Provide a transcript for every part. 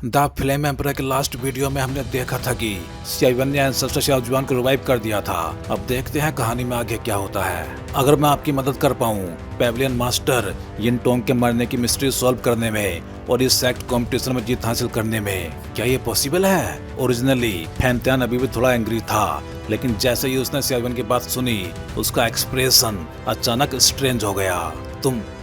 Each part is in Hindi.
द फ्लेम एम्परर के लास्ट वीडियो में हमने देखा था कि सियावन ने एंसेस्टर शाओजुआन को रिवाइव कर दिया था। अब देखते हैं कहानी में आगे क्या होता है। अगर मैं आपकी मदद कर पाऊं पेविलियन मास्टर यिनटोंग के मरने की मिस्ट्री सॉल्व करने में और इस सेक्ट कंपटीशन में जीत हासिल करने में, क्या ये पॉसिबल है? ओरिजिनली फैंतियान अभी भी थोड़ा एंग्री था, लेकिन जैसे ही उसने सियावन की बात सुनी उसका एक्सप्रेशन अचानक स्ट्रेंज हो गया।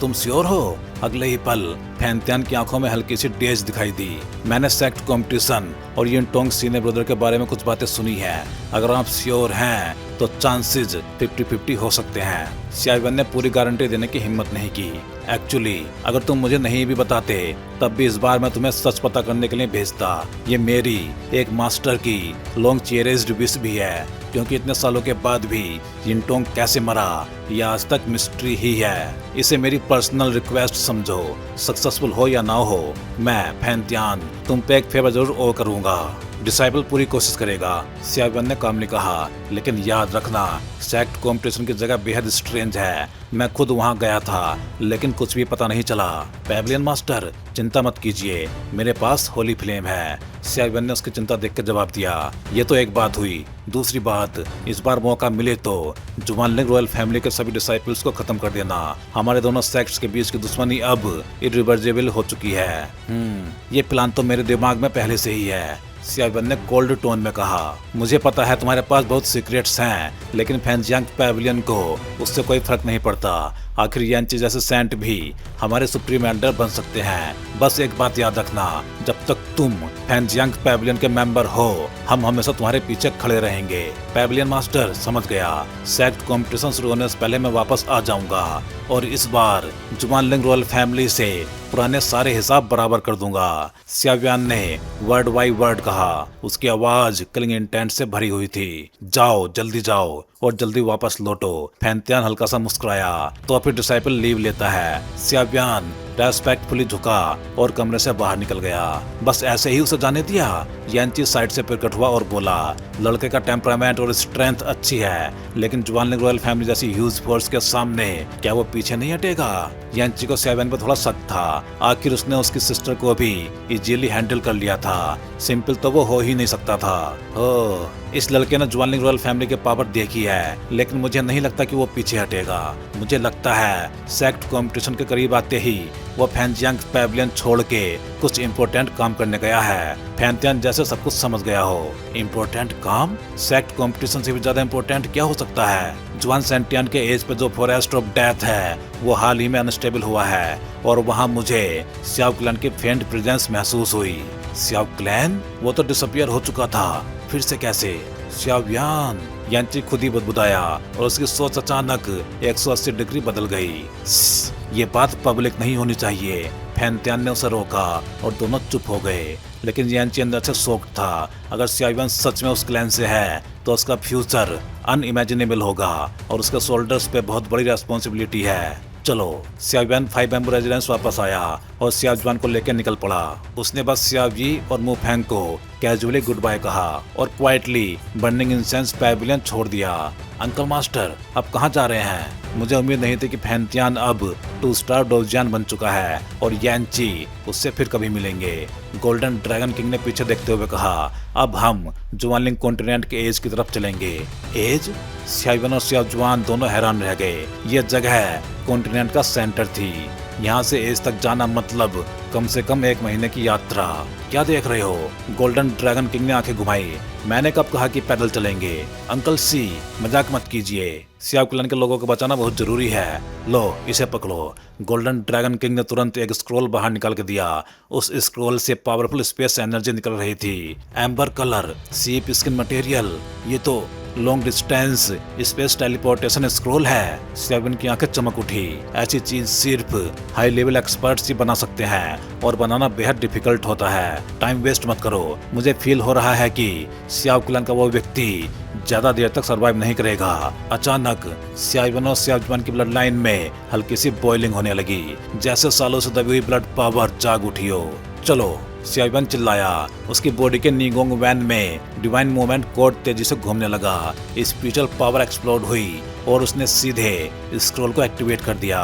तुम श्योर हो? अगले ही पल फैंतियान की आंखों में हल्की सी डेज दिखाई दी। मैंने सेक्ट कंपटीशन और यिनटोंग सीने ब्रदर के बारे में कुछ बातें सुनी है। अगर आप श्योर हैं तो चांसेस 50-50 हो सकते हैं। सियावन ने पूरी गारंटी देने की हिम्मत नहीं की। एक्चुअली अगर तुम मुझे नहीं भी बताते तब भी इस बार मैं तुम्हें सच पता करने के लिए भेजता। ये मेरी एक मास्टर की लॉन्ग चेरिश्ड विश भी है, क्योंकि इतने सालों के बाद भी यिनटोंग कैसे मरा यह आज तक मिस्ट्री ही है। इसे मेरी पर्सनल रिक्वेस्ट समझो, सक्सेसफुल हो या ना हो, मैं फैंतियान तुम पे एक फेवर जरूर ओ करूंगा। डिसाइबल पूरी कोशिश करेगा, सियावन ने कामली कहा, लेकिन याद रखना सेक्ट कॉम्पिटिशन की जगह बेहद स्ट्रेंज है। मैं खुद वहां गया था लेकिन कुछ भी पता नहीं चला। पेविलियन मास्टर चिंता मत कीजिए, मेरे पास होली फ्लेम है। सियावन ने उसकी चिंता देख कर जवाब दिया। ये तो एक बात हुई, दूसरी बात, इस बार मौका मिले तो जुआनलिंग रॉयल फैमिली के सभी डिसाइपल्स को खत्म कर देना। हमारे दोनों सेक्ट्स के बीच की दुश्मनी अब इरिवर्सिबल हो चुकी है। ये प्लान तो मेरे दिमाग में पहले से ही है, सियावन ने कोल्ड टोन में कहा। मुझे पता है तुम्हारे पास बहुत सीक्रेट्स हैं, लेकिन फैंजियांग पेविलियन को उससे कोई फर्क नहीं पड़ता। आखिर यांची जैसे सेंट भी हमारे सुप्रीम एल्डर बन सकते हैं। बस एक बात याद रखना, जब तक तुम फैंजियांग पेविलियन के मेंबर हो हम हमेशा तुम्हारे पीछे खड़े रहेंगे। पेविलियन मास्टर समझ गया, सेक्ट कंपटीशन शुरू होने से पहले मैं वापस आ जाऊंगा और इस बार जुआनलिंग रॉयल फैमिली से पुराने सारे हिसाब बराबर कर दूंगा। सियावन ने वर्ड बाई वर्ड कहा, उसकी आवाज किलिंग इंटेंट से भरी हुई थी। जाओ, जल्दी जाओ और जल्दी वापस लौटो। फैंतियान हल्का सा मुस्कुराया तो फिर डिसाइपल लीव लेता है। सियावन रेस्पेक्टफुली झुका और कमरे से बाहर निकल गया। बस ऐसे ही उसे जाने दिया? यांची साइड से प्रकट हुआ और बोला, लड़के का टेम्परामेंट और स्ट्रेंथ अच्छी है, लेकिन जुआनलिंग रॉयल फैमिली जैसी ह्यूज फोर्स के सामने क्या वो पीछे नहीं हटेगा? यांची को सियावन पर थोड़ा शक था। आखिर उसने उसकी सिस्टर को भी इजीली हैंडल कर लिया था, सिंपल तो वो हो ही नहीं सकता था। ओह, इस लड़के ने जुआनलिंग रॉयल फैमिली के पावर देखी है, लेकिन मुझे नहीं लगता कि वो पीछे हटेगा। मुझे लगता है सेक्ट कंपटीशन के करीब आते ही वो फैंजियांग पेविलियन छोड़ के कुछ इम्पोर्टेंट काम करने गया है। फैंतियान जैसे सब कुछ समझ गया हो। इम्पोर्टेंट काम? सेक्ट कंपटीशन से भी ज्यादा इम्पोर्टेंट क्या हो सकता है? जुआन सेंटियन के एज पे जो फॉरेस्ट ऑफ डेथ है वो हाल ही में अनस्टेबल हुआ है और वहाँ मुझे सियाओ क्लैन की फेंट प्रेजेंस महसूस हुई। Xiao clan? वो तो डिसअपियर हो चुका था, फिर से कैसे? सियावियान, यांची खुद ही बुदबुदाया और उसकी सोच अचानक 180 डिग्री बदल गई। ये बात पब्लिक नहीं होनी चाहिए। फैंतियान ने उसे रोका और दोनों चुप हो गए, लेकिन यांची अंदर से शॉक्ड था। अगर सियावन सच में उस क्लैन से है तो उसका फ्यूचर अनइमेजिनेबल होगा और उसके शोल्डर्स पे बहुत बड़ी रेस्पॉन्सिबिलिटी है। चलो, सियावन 5 बैम्बू रेजिडेंस वापस आया और सियाजुआन को लेकर निकल पड़ा। उसने बस सियावी और मुफेंग को कैजुअली गुड बाय कहा और क्वाइटली बर्निंग इंसेंस पेविलियन छोड़ दिया। अंकल मास्टर, अब कहाँ जा रहे हैं? मुझे उम्मीद नहीं थी कि फैंतियान अब 2 स्टार डोजियान बन चुका है और यांची उससे फिर कभी मिलेंगे। गोल्डन ड्रैगन किंग ने पीछे देखते हुए कहा, अब हम जुआनलिंग कॉन्टिनेंट के एज की तरफ चलेंगे। एज? सियावन और सियाजुआन दोनों हैरान रह गए। यह जगह कॉन्टिनेंट का सेंटर थी, यहाँ से एज तक जाना मतलब कम से कम 1 महीने की यात्रा। क्या देख रहे हो? गोल्डन ड्रैगन किंग ने आंखें घुमाई। मैंने कब कहा कि पैदल चलेंगे? अंकल सी, मजाक मत कीजिए, सियाओ क्लैन के लोगों को बचाना बहुत जरूरी है। लो, इसे पकड़ो। गोल्डन ड्रैगन किंग ने तुरंत एक स्क्रोल बाहर निकाल के दिया। उस स्क्रोल से पावरफुल स्पेस एनर्जी निकल रही थी। एम्बर कलर, सीप स्किन मटेरियल, ये तो long distance space teleportation scroll है। सियावन की आंखें चमक उठी। ऐसी चीज सिर्फ हाई लेवल एक्सपर्ट्स ही बना सकते हैं और बनाना बेहद डिफिकल्ट होता है। टाइम वेस्ट मत करो। मुझे फील हो रहा है कि सियाओ क्लैन का वो व्यक्ति ज्यादा देर तक सरवाइव नहीं करेगा। अचानक सियावन और सियाजुआन की ब्लड लाइन में हल्की सी बॉइलिंग होने लगी, जैसे सालों से दबी हुई ब्लड पावर जाग उठी हो। चलो, सियावन चिल्लाया। उसकी बॉडी के नीगोंग वैन में डिवाइन मूवमेंट कोड तेजी से घूमने लगा। स्पिरिचुअल पावर एक्सप्लोड हुई और उसने सीधे स्क्रोल को एक्टिवेट कर दिया।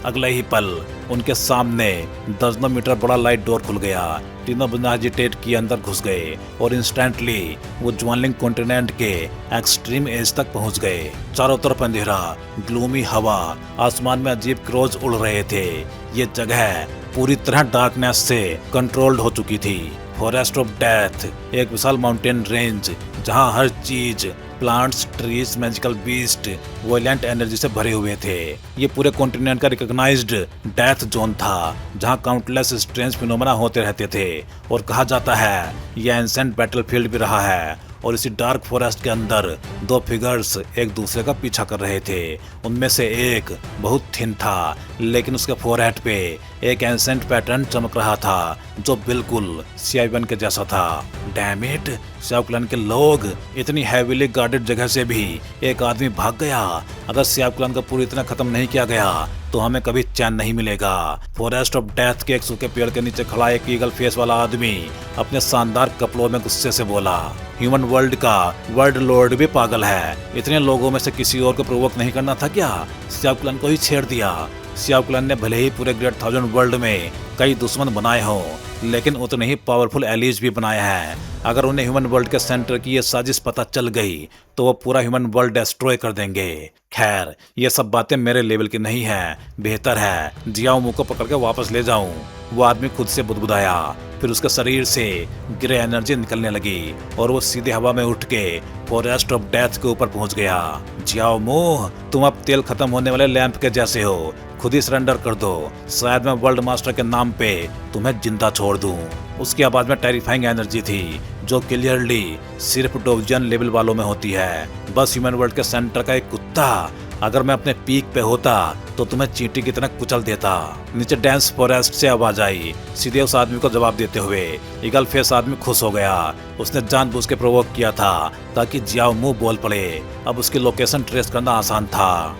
अगले ही पल उनके सामने दर्जनों मीटर बड़ा लाइट डोर खुल गया। तीनों बिना हेजिटेट किए अंदर घुस गए और इंस्टेंटली वो ज्वानलिंग कॉन्टिनेंट के एक्सट्रीम एज तक पहुंच गए। चारों तरफ अंधेरा, ग्लूमी हवा, आसमान में अजीब क्रोज उड़ रहे थे। ये जगह पूरी तरह डार्कनेस से कंट्रोल्ड हो चुकी थी। फॉरेस्ट ऑफ डेथ, एक विशाल माउंटेन रेंज जहां हर चीज, plants, trees, magical beast, violent energy से भरे हुए थे। ये पूरे कॉन्टिनेंट का रिकॉग्नाइज्ड डेथ जोन था जहां काउंटलेस स्ट्रेंज फिनोमेना होते रहते थे और कहा जाता है यह एंसेंट बैटलफील्ड भी रहा है। और इसी डार्क फॉरेस्ट के अंदर दो फिगर्स एक दूसरे का पीछा कर रहे थे। उनमें से एक बहुत थिन था, लेकिन उसके फोरहेड पे एक एंसेंट पैटर्न चमक रहा था जो बिल्कुल सियावन के जैसा था। डैम इट, सियाओ क्लैन के लोग, इतनी हैवीली गार्डेड जगह से भी एक आदमी भाग गया। अगर सियाओ क्लैन का पूरी तरह खत्म नहीं किया गया तो हमें कभी चैन नहीं मिलेगा। फॉरेस्ट ऑफ डेथ के एक सूखे पेड़ के नीचे खड़ा एक ईगल फेस वाला आदमी अपने शानदार कपड़ों में गुस्से से बोला, ह्यूमन वर्ल्ड का वर्ल्ड लॉर्ड भी पागल है। इतने लोगों में से किसी और को प्रोवोक नहीं करना था क्या? सियाओ क्लैन को ही छेड़ दिया। सियाओ क्लैन ने भले ही पूरे ग्रेट थाउजेंड वर्ल्ड में कई दुश्मन बनाए हों, लेकिन उतने ही पावरफुल एलीज भी बनाए हैं। अगर उन्हें ह्यूमन वर्ल्ड के सेंटर की ये साजिश पता चल गई तो वो पूरा ह्यूमन वर्ल्ड डिस्ट्रॉय कर देंगे। खैर, ये सब बातें मेरे लेवल की नहीं है। बेहतर है जियाओ मू को पकड़ के वापस ले जाऊं। वो आदमी खुद से बुदबुदाया, फिर उसके शरीर से ग्रे एनर्जी निकलने लगी और वो सीधे हवा में उठ के फॉरेस्ट ऑफ डेथ के ऊपर पहुंच गया। जियाओ मू, तुम अब तेल खत्म होने वाले लैंप के जैसे हो, खुद ही सरेंडर कर दो, शायद मैं वर्ल्ड मास्टर के नाम पे तुम्हें जिंदा छोड़ दूं। उसकी आवाज में टेरिफाइंग एनर्जी थी जो क्लियरली सिर्फ डोविजन लेवल वालों में होती है। बस ह्यूमन वर्ल्ड के सेंटर का एक कुत्ता, अगर मैं अपने पीक पे होता तो तुम्हें चींटी की तरह कुचल देता। नीचे डेंस फॉरेस्ट से आवाज आई, सीधे उस आदमी को जवाब देते हुए। ईगल फेस आदमी खुश हो गया। उसने जानबूझ के प्रोवोक किया था ताकि जियाओ मू बोल पड़े। अब उसकी लोकेशन ट्रेस करना आसान था।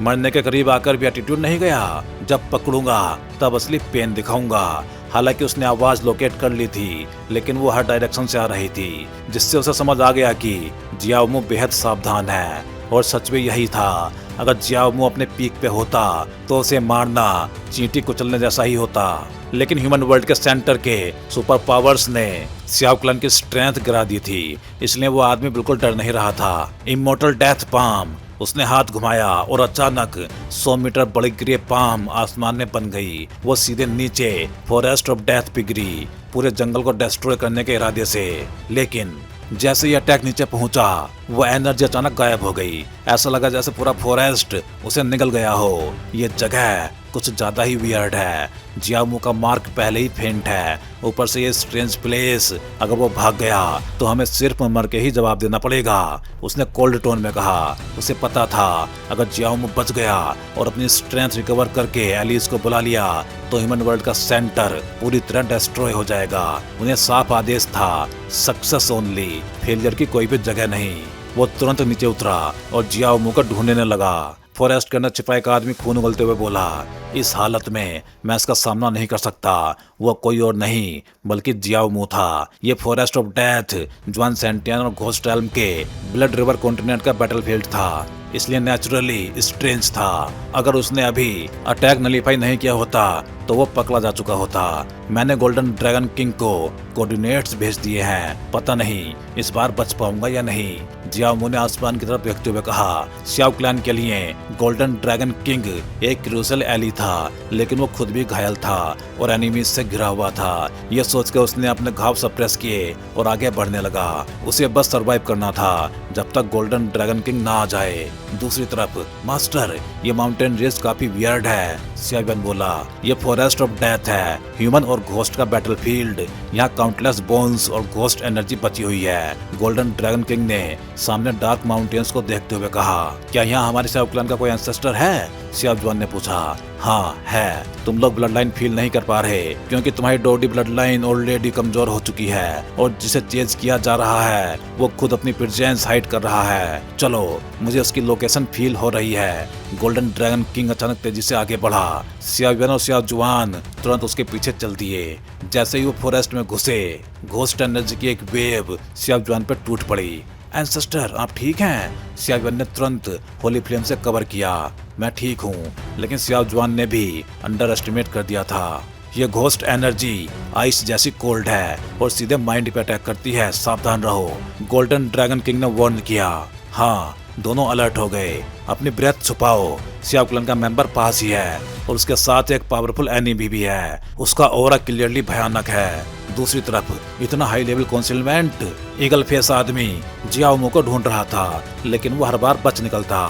मरने के करीब आकर भी एटीट्यूड नहीं गया। जब पकड़ूंगा तब असली पेन दिखाऊंगा। हालांकि उसने आवाज लोकेट कर ली थी, लेकिन वो हर डायरेक्शन से आ रही थी, जिससे उसे समझ आ गया कि जियाओ मू बेहद सावधान है। और सच में यही था। अगर जियाओ मू अपने पीक पे होता तो उसे मारना चींटी कुचलने जैसा ही होता। लेकिन ह्यूमन वर्ल्ड के सेंटर के सुपर पावर्स ने सियाओ क्लैन की स्ट्रेंथ गिरा दी थी, इसलिए वो आदमी बिल्कुल डर नहीं रहा था। इमोर्टल डेथ पाम, उसने हाथ घुमाया और अचानक 100 मीटर बड़ी ग्रे पाम आसमान में बन गई। वो सीधे नीचे फॉरेस्ट ऑफ डेथ पे गिरी, पूरे जंगल को डिस्ट्रॉय करने के इरादे से। लेकिन जैसे ही अटैक नीचे पहुंचा, वो एनर्जी अचानक गायब हो गई। ऐसा लगा जैसे पूरा फॉरेस्ट उसे निगल गया हो। ये जगह कुछ ज्यादा ही वियर्ड है। जियाओ मू का मार्क पहले ही फेंट है, ऊपर से ये स्ट्रेंज प्लेस। अगर वो भाग गया तो हमें सिर्फ मर के ही जवाब देना पड़ेगा, उसने कोल्ड टोन में कहा। उसे पता था अगर जियाओ मू बच गया और अपनी स्ट्रेंथ रिकवर करके एलिस को बुला लिया तो ह्यूमन वर्ल्ड का सेंटर पूरी तरह डिस्ट्रॉय हो जाएगा। उन्हें साफ आदेश था, सक्सेस ओनली, फेलियर की कोई भी जगह नहीं। वो तुरंत नीचे उतरा और जियाओ मू को ढूंढने लगा। फॉरेस्ट के अंदर छिपा एक आदमी खून उगलते हुए बोला, इस हालत में मैं इसका सामना नहीं कर सकता। वो कोई और नहीं बल्कि जियाओ मू था। ये फॉरेस्ट ऑफ डेथ, ज्वान सेंटियन और घोस्ट रेल्म के ब्लड रिवर कॉन्टिनेंट का बैटलफील्ड था, इसलिए नेचुरली स्ट्रेंज था। अगर उसने अभी अटैक नलीफाई नहीं किया होता तो वो पकड़ा जा चुका होता। मैंने गोल्डन ड्रैगन किंग को कोऑर्डिनेट्स भेज दिए हैं, पता नहीं इस बार बच पाऊंगा या नहीं। जियाओ मू ने आसमान की तरफ देखते हुए कहा, सियाओ क्लैन के लिए गोल्डन ड्रैगन किंग एक क्रूशियल एली था, लेकिन वो खुद भी घायल था और एनिमीज से घिरा हुआ था। ये सोचकर उसने अपने घाव सप्रेस किए और आगे बढ़ने लगा। उसे बस सरवाइव करना था जब तक गोल्डन ड्रैगन किंग ना आ जाए। दूसरी तरफ, मास्टर, ये माउंटेन रेंज काफी वियर्ड है, सियावन बोला। ये फॉरेस्ट ऑफ डेथ है, ह्यूमन और घोस्ट का बैटलफील्ड। यहाँ काउंटलेस बोन्स और घोस्ट एनर्जी बची हुई है। गोल्डन ड्रैगन किंग ने सामने डार्क माउंटेन्स को देखते हुए कहा, क्या यहाँ हमारे सियाओ क्लैन का कोई एंसेस्टर है? सियाओ जुआन ने पूछा। हाँ है, तुम लोग ब्लड लाइन फील नहीं कर पा रहे क्योंकि तुम्हारी डोडी ब्लड लाइन ऑलरेडी कमजोर हो चुकी है और जिसे चेज किया जा रहा है वो खुद अपनी प्रेजेंस हाइड कर रहा है। चलो, मुझे उसकी लोकेशन फील हो रही है। गोल्डन ड्रैगन किंग अचानक तेजी से आगे बढ़ा। सियाओ और सियाओ जुआन तुरंत उसके पीछे चल दिए। जैसे ही वो फॉरेस्ट में घुसे, घोस्ट एनर्जी की एक वेव सियाओ जुआन पर टूट पड़ी। एंसेस्टर, आप ठीक हैं? सियाओ ने तुरंत होली फ्लेम से कवर किया। मैं ठीक हूँ, लेकिन सियाओ जुआन ने भी अंडर एस्टिमेट कर दिया था। ये घोस्ट एनर्जी आइस जैसी कोल्ड है और सीधे माइंड पे अटैक करती है, सावधान रहो। गोल्डन ड्रैगन किंग ने वार्न किया। हाँ, दोनों अलर्ट हो गए। अपनी ब्रेथ छुपाओ, सियाओ क्लैन का मेंबर पास ही है और उसके साथ एक पावरफुल एनिमी भी है। उसका ऑरा क्लियरली भयानक है। दूसरी तरफ इतना हाई लेवल कॉन्सिलमेंट ईगल फेस आदमी जियाओ मू को ढूंढ रहा था, लेकिन वो हर बार बच निकलता।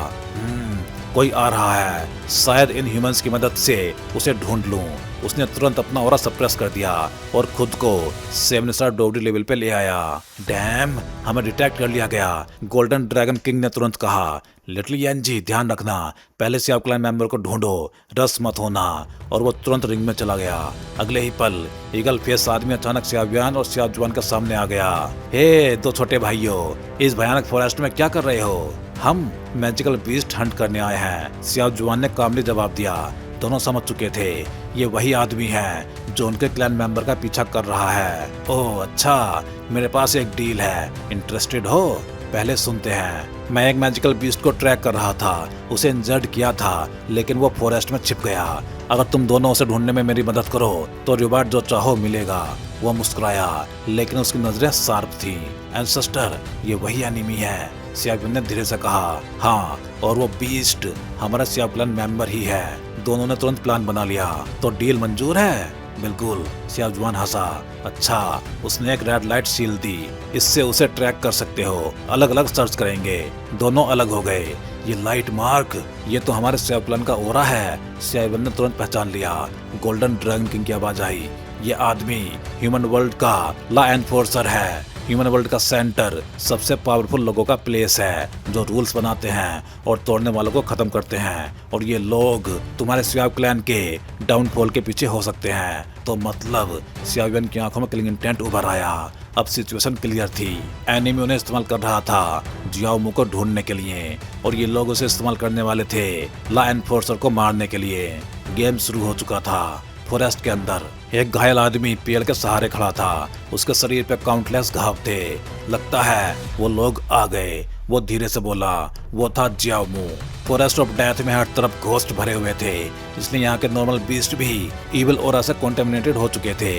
कोई आ रहा है, शायद इन ह्यूमंस की मदद से उसे ढूंढ लूं। उसने तुरंत अपना ऑरा सप्रेस कर दिया और खुद को 7 स्टार डोगरी लेवल पे ले आया। डैम, हमें डिटेक्ट कर लिया गया। गोल्डन ड्रैगन किंग ने तुरंत कहा, लिटिल यानजी ध्यान रखना, पहले सियाओ क्लैन मेंबर को ढूंढो, रस मत होना। और वो तुरंत रिंग में चला गया। अगले ही पल ईगल फेस आदमी अचानक सियाओ और सियाओ जुआन के सामने आ गया। हे दो छोटे भाइयों, इस भयानक फॉरेस्ट में क्या कर रहे हो? हम मैजिकल बीस्ट हंट करने आए हैं, सियाओ जुआन ने कामली जवाब दिया। दोनों समझ चुके थे ये वही आदमी है जो उनके क्लैन मेंबर का पीछा कर रहा है। ओह अच्छा, मेरे पास एक डील है, इंटरेस्टेड हो? पहले सुनते हैं। मैं एक मैजिकल बीस्ट को ट्रैक कर रहा था, उसे इंजर्ड किया था, लेकिन वो फॉरेस्ट में छिप गया। अगर तुम दोनों उसे ढूंढने में मेरी मदद करो तो रिवार्ड जो चाहो मिलेगा। वो मुस्कुराया, लेकिन उसकी नजरें शार्प थी। एंसेस्टर, ये वही एनिमी है, सियाओ ने धीरे से कहा। हाँ, और वो बीस्ट हमारा सियाओ क्लैन मेंबर ही है। दोनों ने तुरंत प्लान बना लिया। तो डील मंजूर है? बिल्कुल, सियाओ जुआन हंसा। अच्छा, उसने एक रेड लाइट सील दी, इससे उसे ट्रैक कर सकते हो। अलग अलग सर्च करेंगे। दोनों अलग हो गए। ये लाइट मार्क, ये तो हमारे सियाओ क्लैन का ऑरा है। सियाओ ने तुरंत पहचान लिया। गोल्डन ड्रैगन किंग की आवाज आई। ये आदमी ह्यूमन वर्ल्ड का लॉ एनफोर्सर है। ह्यूमन वर्ल्ड का सेंटर सबसे पावरफुल लोगों का प्लेस है, जो रूल्स बनाते हैं और तोड़ने वालों को खत्म करते हैं। और ये लोग तुम्हारे सियाओ क्लैन के डाउनफॉल के पीछे हो सकते हैं। तो मतलब सियाओ की आंखों में किलिंग इंटेंट उभर आया। अब सिचुएशन क्लियर थी। एनिमी उन्हें इस्तेमाल कर रहा था जियाओ मू को ढूंढने के लिए, और ये लोग उसे इस्तेमाल करने वाले थे लॉ एनफोर्सर को मारने के लिए। गेम शुरू हो चुका था। फॉरेस्ट के अंदर एक घायल आदमी पेड़ के सहारे खड़ा था। उसके शरीर पे काउंटलेस घाव थे। लगता है वो लोग आ गए। वो धीरे से बोला। वो था जियाओ मू। फॉरेस्ट ऑफ डेथ में हर तरफ घोस्ट भरे हुए थे, इसलिए यहाँ के नॉर्मल बीस्ट भी इविल ऑरा से कॉन्टेमिनेटेड हो चुके थे।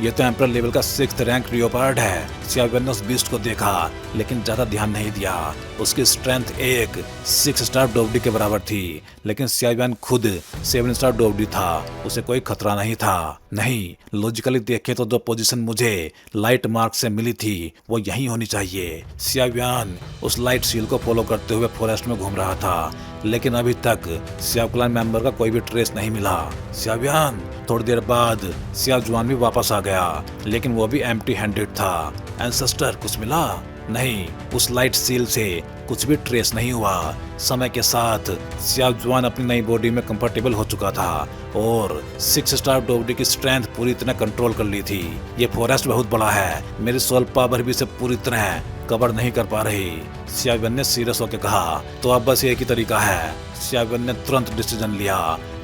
ये तो एम्परर लेवल का 6th रैंक रियोपार्ड है। सियाओ ने उस बीस्ट को देखा, लेकिन ज्यादा ध्यान नहीं दिया। उसकी स्ट्रेंथ एक 6 स्टार डोगडी के बराबर थी, लेकिन सियाओ खुद 7 स्टार डोगडी था। उसे कोई खतरा नहीं था। नहीं, लॉजिकली देखे तो जो पोजीशन मुझे लाइट मार्क से मिली थी वो यही होनी चाहिए। सियाओ उस लाइट सील को फॉलो करते हुए फॉरेस्ट में घूम रहा था, लेकिन अभी तक सियाओ क्लैन मेंबर का कोई भी ट्रेस नहीं मिला। सियाओ, थोड़ी देर बाद सियाओ जुआन भी वापस आ गया, लेकिन वो भी एम्प्टी हैंडेड था। एंसेस्टर, कुछ मिला? नहीं, उस लाइट सील से कुछ भी ट्रेस नहीं हुआ। समय के साथ सियाओ जुआन अपनी नई बॉडी में कंफर्टेबल हो चुका था और 6 स्टार डोगडी की स्ट्रेंथ पूरी तरह कंट्रोल कर ली थी। ये फॉरेस्ट बहुत बड़ा है, मेरी सोल पावर भी इसे पूरी तरह कवर नहीं कर पा रही। सियाओ ने सीरियस होकर कहा। तो अब बस एक ही तरीका है। सियाओ ने तुरंत डिसीजन लिया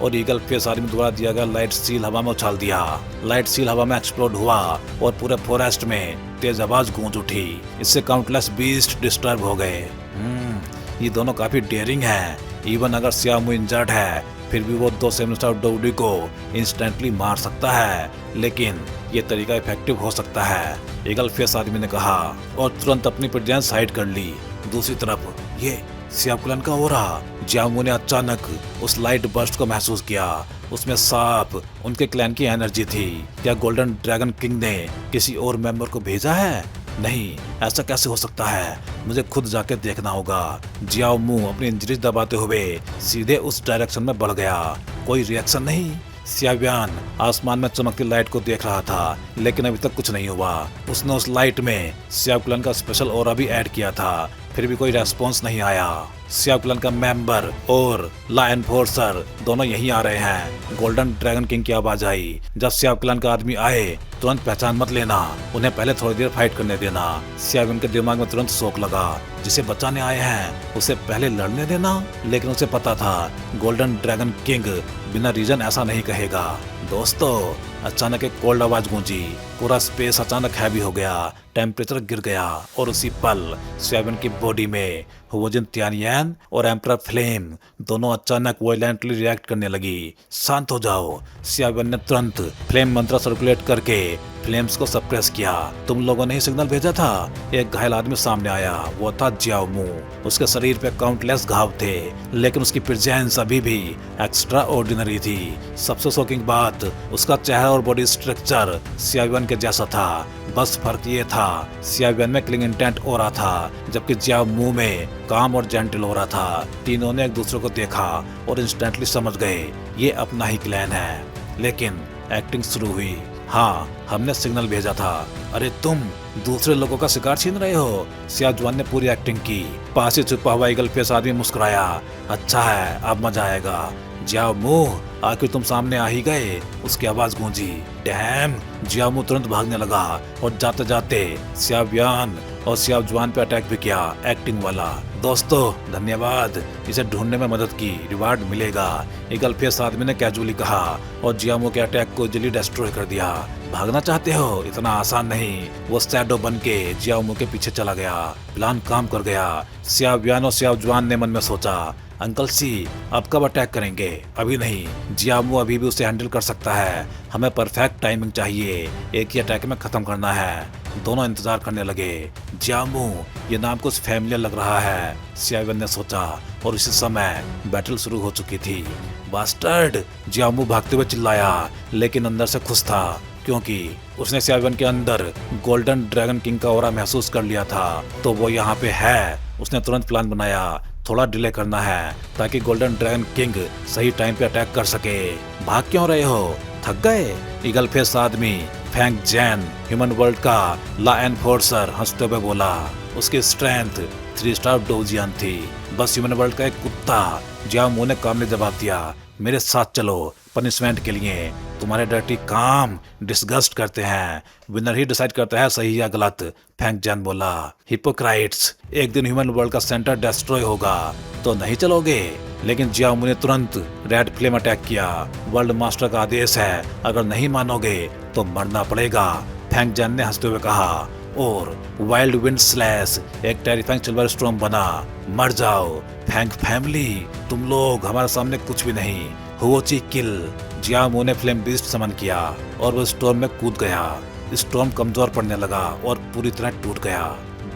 और ईगल फेस आर्मी द्वारा दिया गया लाइट सील हवा में उछाल दिया। लाइट सील हवा में एक्सप्लोड हुआ और पूरे फॉरेस्ट में तेज आवाज गूंज उठी। इससे काउंटलेस बीस्ट डिस्टर्ब हो गए। ये दोनों काफी डेयरिंग हैं। इवन अगर सियाओ मू इंजर्ड है, फिर भी वो 2 7 स्टार डोगडी को इंस्टेंटली मार सकता है, लेकिन ये तरीका इफेक्टिव हो सकता है, ईगल फेस आदमी ने कहा और तुरंत अपनी प्रेजेंस हाइड कर ली। दूसरी तरफ ये सियाओ क्लैन का ऑरा। जियाओ मू ने अचानक उस लाइट बर्स्ट को महसूस किया। उसमें साफ उनके क्लैन की एनर्जी थी। क्या गोल्डन ड्रैगन किंग ने किसी और मेंबर को भेजा है? नहीं, ऐसा कैसे हो सकता है? मुझे खुद जाके देखना होगा। जियाओ मू अपनी इंजरीज दबाते हुए सीधे उस डायरेक्शन में बढ़ गया। कोई रिएक्शन नहीं। सियाओ आसमान में चमकती लाइट को देख रहा था, लेकिन अभी तक कुछ नहीं हुआ। उसने उस लाइट में सियाओ क्लैन का स्पेशल ऑरा भी ऐड किया था, फिर भी कोई रेस्पॉन्स नहीं आया। सियाओ क्लैन का मेंबर और लॉ एनफोर्सर दोनों यहीं आ रहे हैं। गोल्डन ड्रैगन किंग की आवाज आई। जब सियाओ क्लैन का आदमी आए तुरंत पहचान मत लेना, उन्हें पहले थोड़ी देर फाइट करने देना। सियाविन के दिमाग में तुरंत शौक लगा, जिसे बचाने आए हैं उसे पहले लड़ने देना। लेकिन उसे पता था गोल्डन ड्रैगन किंग बिना रीजन ऐसा नहीं कहेगा। दोस्तों, अचानक एक कोल्ड आवाज गूंजी, पूरा स्पेस अचानक हैवी हो गया, टेम्परेचर गिर गया और उसी पल सियाविन की बॉडी में हुओजिन तियानियन और एम्परर फ्लेम दोनों अचानक वायलेंटली रिएक्ट करने लगी। शांत हो जाओ। सियाविन ने तुरंत फ्लेम मंत्र सर्कुलेट करके फ्लेम्स को सप्रेस किया। तुम लोगों ने ही सिग्नल भेजा था। एक घायल आदमी सामने आया, वो था जियाओ मू। उसके शरीर पे काउंटलेस घाव थे, लेकिन उसकी प्रेजेंस अभी भी एक्स्ट्रा ऑर्डिनरी थी। सबसे शॉकिंग बात, उसका चेहरा और बॉडी स्ट्रक्चर सियाविन के जैसा था। बस फर्क ये था, सियाविन में किलिंग इंटेंट हो रहा था, जबकि जियाओ मू में काम और जेंटल हो रहा था। तीनों ने एक दूसरे को देखा और इंस्टेंटली समझ गए ये अपना ही क्लैन है। लेकिन एक्टिंग शुरू हुई। हाँ, हमने सिग्नल भेजा था। अरे तुम दूसरे लोगों का शिकार छीन रहे हो। सियाजुआन ने पूरी एक्टिंग की। पास ही छुपा हुआ ईगल फेस आदमी मुस्कुराया। अच्छा है, अब मजा आएगा। जियाओ मू, आखिर तुम सामने आ ही गए, उसकी आवाज गूंजी। डैम! जियाओ मू तुरंत भागने लगा और जाते जाते सियावियान और सियाजुआन पे अटैक भी किया, एक्टिंग वाला। दोस्तों धन्यवाद, इसे ढूंढने में मदद की, रिवार्ड मिलेगा, ईगल फेस आदमी ने कैजुअली कहा और जियाओ के अटैक को इजीली डिस्ट्रॉय कर दिया। भागना चाहते हो? इतना आसान नहीं। वो शैडो बन के जियाओ के पीछे चला गया। प्लान काम कर गया। सियावियान और सियाजुआन ने मन में सोचा, अंकल सी अब कब अटैक करेंगे? अभी नहीं, जियाओ अभी भी उसे हैंडल कर सकता है। हमें परफेक्ट टाइमिंग चाहिए, एक ही अटैक में खत्म करना है। दोनों इंतजार करने लगे। जियाओ, ये नाम कुछ फैमिलियर लग रहा है, सियाविन ने सोचा। और इसी समय बैटल शुरू हो चुकी थी। बास्टर्ड! जियाओ भागते हुए चिल्लाया, लेकिन अंदर से खुश था, क्योंकि उसने सियाविन के अंदर गोल्डन ड्रैगन किंग का ऑरा महसूस कर लिया था। तो वो यहाँ पे है। उसने तुरंत प्लान बनाया, थोड़ा डिले करना है ताकि गोल्डन ड्रैगन किंग सही टाइम पे अटैक कर सके। भाग क्यों रहे हो? थक गए? ईगल फेस आदमी फैंग जैन, ह्यूमन वर्ल्ड का लॉ एनफोर्सर, हंसते हुए बोला। उसकी स्ट्रेंथ 3 स्टार डोजियन थी। बस ह्यूमन वर्ल्ड का एक कुत्ता। जियाओ ने कामली जवाब दिया, मेरे साथ चलो पनिशमेंट के लिए। तुम्हारे डर्टी काम डिस्गस्ट करते हैं। विनर ही डिसाइड करता है सही या गलत, फैंग जैन बोला। हिपोक्राइट्स, एक दिन ह्यूमन वर्ल्ड का सेंटर डिस्ट्रॉय होगा तो नहीं चलोगे? लेकिन जियाओ ने तुरंत रेड फ्लेम अटैक किया। वर्ल्ड मास्टर का आदेश है, अगर नहीं मानोगे तो मरना पड़ेगा, फैंग जैन ने हंसते हुए कहा। और वाइल्ड विंड स्लैश एक टेरिफाइंग सिल्वर स्टॉर्म बना। मर जाओ फैंग फैमिली, तुम लोग हमारे सामने कुछ भी नहीं। हुओची किल! जियाओ ने फ्लेम बीस्ट समन किया और वो स्टॉर्म में कूद गया। स्टॉर्म कमजोर पड़ने लगा और पूरी तरह टूट गया।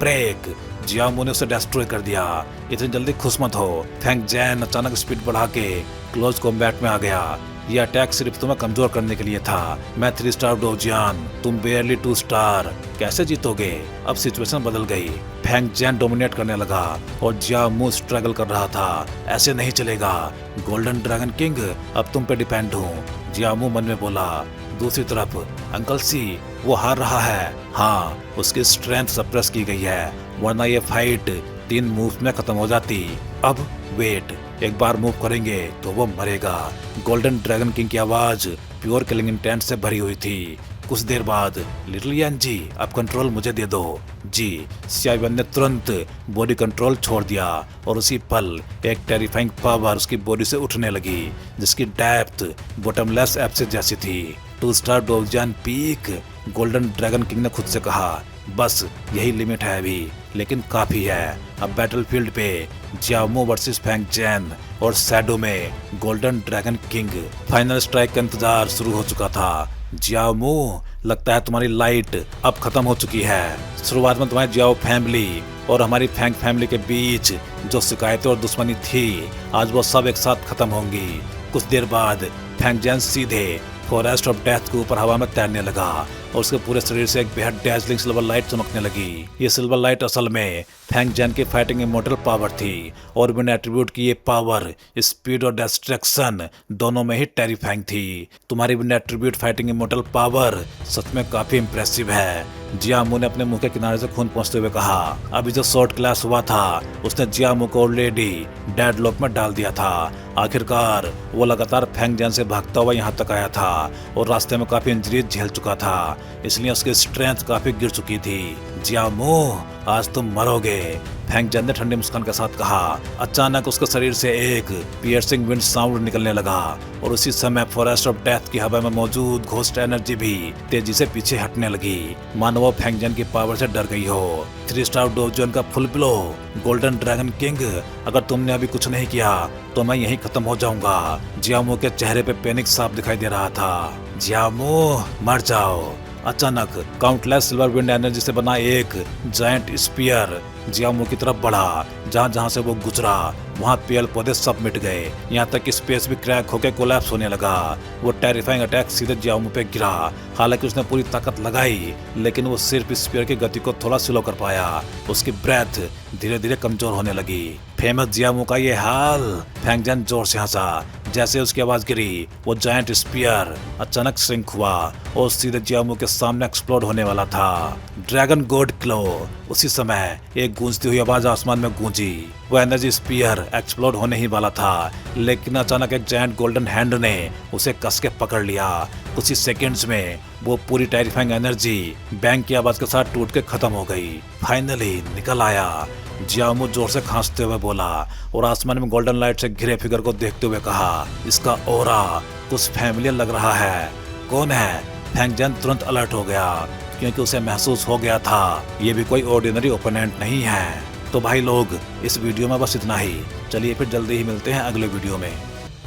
ब्रेक! जियाओ ने उसे डिस्ट्रॉय कर दिया। इतनी जल्दी खुश मत हो। फैंग जैन अचानक स्पीड बढ़ा के क्लोज कॉम्बैट में आ गया। ये अटैक सिर्फ तुम्हें कमजोर करने के लिए था। मैं 3 स्टार डोजियन, तुम बेयरली 2 स्टार, कैसे जीतोगे? अब सिचुएशन बदल गई। फैंग जैन डोमिनेट करने लगा और जियाओ स्ट्रगल कर रहा था। ऐसे नहीं चलेगा, गोल्डन ड्रैगन किंग अब तुम पे डिपेंड हूँ, जियाओ मन में बोला। दूसरी तरफ अंकल सी, वो हार रहा है। हाँ, उसकी स्ट्रेंथ सप्रेस की गई है, वरना ये फाइट 3 मूव में खत्म हो जाती। अब वेट, एक बार मूव करेंगे तो वो मरेगा। गोल्डन ड्रैगन किंग की आवाज प्योर किलिंग इंटेंट से भरी हुई थी। कुछ देर बाद, लिटिल यान जी, अब कंट्रोल मुझे दे दो। जी। सियाविन ने तुरंत बॉडी कंट्रोल छोड़ दिया और उसी पल एक टेरिफाइंग पावर उसकी बॉडी से उठने लगी, जिसकी डेप्थ बॉटमलेस एब्सिस जैसी थी। 2 स्टार डोजियन पीक, गोल्डन ड्रैगन किंग ने खुद से कहा। बस यही लिमिट है अभी, लेकिन काफी है। अब बैटलफील्ड पे जियाओ वर्सेस फैंग जैन और शैडो में golden dragon king. Final strike का इंतजार शुरू हो चुका था। जियाओ, लगता है तुम्हारी लाइट अब खत्म हो चुकी है। शुरुआत में तुम्हारी जियाओ फैमिली और हमारी फैंग फैमिली के बीच जो शिकायतें और दुश्मनी थी, आज वो सब एक साथ खत्म होंगी। कुछ देर बाद फैंग जैन सीधे फॉरेस्ट ऑफ डेथ के ऊपर हवा में तैरने लगा और उसके पूरे शरीर से एक बेहद डैजलिंग सिल्वर लाइट चमकने लगी। ये सिल्वर लाइट असल में फैंग जैन की फाइटिंग इमोर्टल पावर थी और बिना एट्रीब्यूट की ये पावर स्पीड और डिस्ट्रैक्शन दोनों में ही टेरिफाइंग थी। तुम्हारी बिना एट्रीब्यूट फाइटिंग इमोर्टल पावर सच में काफी इंप्रेसिव है। जियामू ने अपने मुंह के किनारे से खून पहुंचते हुए कहा। अभी जो शॉर्ट क्लास हुआ था उसने जियामू को ऑलरेडी डेडलॉक में डाल दिया था। आखिरकार वो लगातार फेंग जैन से भागता हुआ यहाँ तक आया था और रास्ते में काफी इंजरीज झेल चुका था, इसलिए उसकी स्ट्रेंथ काफी गिर चुकी थी। जियामू, आज तुम मरोगे, फेंग जैन ने ठंडी मुस्कान के साथ कहा। अचानक उसके शरीर से एक पियर्सिंग विंड साउंड निकलने लगा और उसी समय फॉरेस्ट ऑफ डेथ की हवा में मौजूद घोस्ट एनर्जी भी तेजी से पीछे हटने लगी, मानो वो फेंग जैन की पावर से डर गई हो। 3 स्टार डोजोन का full blow, golden dragon king, अगर तुमने अभी कुछ नहीं किया तो मैं यहीं खत्म हो जाऊंगा। जियामू के चेहरे पे पैनिक साफ दिखाई दे रहा था। जियामू, मर जाओ। अचानक काउंटलेस सिल्वर विंड एनर्जी से बना एक जायंट स्पीयर जियामू की तरफ बढ़ा। जहाँ जहाँ से वो गुजरा वहाँ पेड़ पौधे सब मिट गए, यहाँ तक कि स्पेस भी क्रैक होकर कोलैप्स होने लगा। वो टेरिफाइंग अटैक सीधे जियामू पे गिरा। हालांकि उसने पूरी ताकत लगाई, लेकिन वो सिर्फ स्पीयर की गति को थोड़ा स्लो कर पाया। उसकी ब्रेथ धीरे धीरे कमजोर होने लगी। फेमस जियामू का ये हाल। फेंग जैन जोर से हंसा। जैसे उसकी आवाज गिरी, वो जायंट स्पीयर अचानक श्रिंक हुआ और सीधे जियामू के सामने एक्सप्लोड होने वाला था। ड्रैगन गॉड क्लो। उसी समय एक गूंजती हुई आवाज आसमान में गूंजी। वो एनर्जी स्पीयर एक्सप्लोड होने ही वाला था, लेकिन अचानक एक जायंट गोल्डन हैंड ने उसे कस के पकड़ लिया। कुछ ही सेकेंड्स में वो पूरी टेरिफाइंग एनर्जी बैंग की आवाज के साथ टूट के खत्म हो गई। फाइनली निकल आया, जियामू जोर से खांसते हुए बोला और आसमान में गोल्डन लाइट से घिरे फिगर को देखते हुए कहा, इसका ऑरा कुछ फैमिलियर लग रहा है। कौन है? फेंग जैन तुरंत अलर्ट हो गया, क्योंकि उसे महसूस हो गया था ये भी कोई ऑर्डिनरी ओपोनेंट नहीं है। तो भाई लोग, इस वीडियो में बस इतना ही। चलिए फिर जल्दी ही मिलते हैं अगले वीडियो में।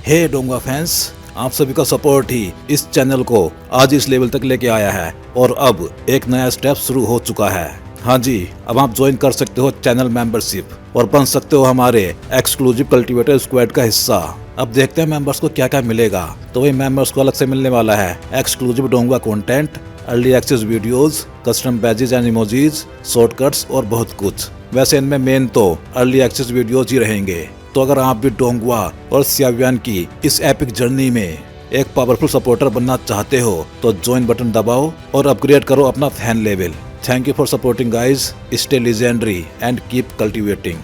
हे डोंगा फैंस, आप सभी का सपोर्ट ही इस चैनल को आज इस लेवल तक लेके आया है और अब एक नया स्टेप शुरू हो चुका है। हाँ जी, अब आप ज्वाइन कर सकते हो चैनल मेंबरशिप और बन सकते हो हमारे एक्सक्लूसिव कल्टीवेटर स्क्वाड का हिस्सा। अब देखते हैं मेंबर्स को क्या क्या मिलेगा। तो वही मेंबर्स को अलग से मिलने वाला है एक्सक्लूसिव डोंगा content, early access videos, custom badges and emojis, shortcuts और बहुत कुछ। वैसे इनमें मेन तो अर्ली एक्सेस वीडियोज ही रहेंगे। तो अगर आप भी डोंगवा और सियावियन की इस एपिक जर्नी में एक पावरफुल सपोर्टर बनना चाहते हो तो ज्वाइन बटन दबाओ और अपग्रेड करो अपना fan level. Thank you for supporting guys. Stay legendary and keep cultivating.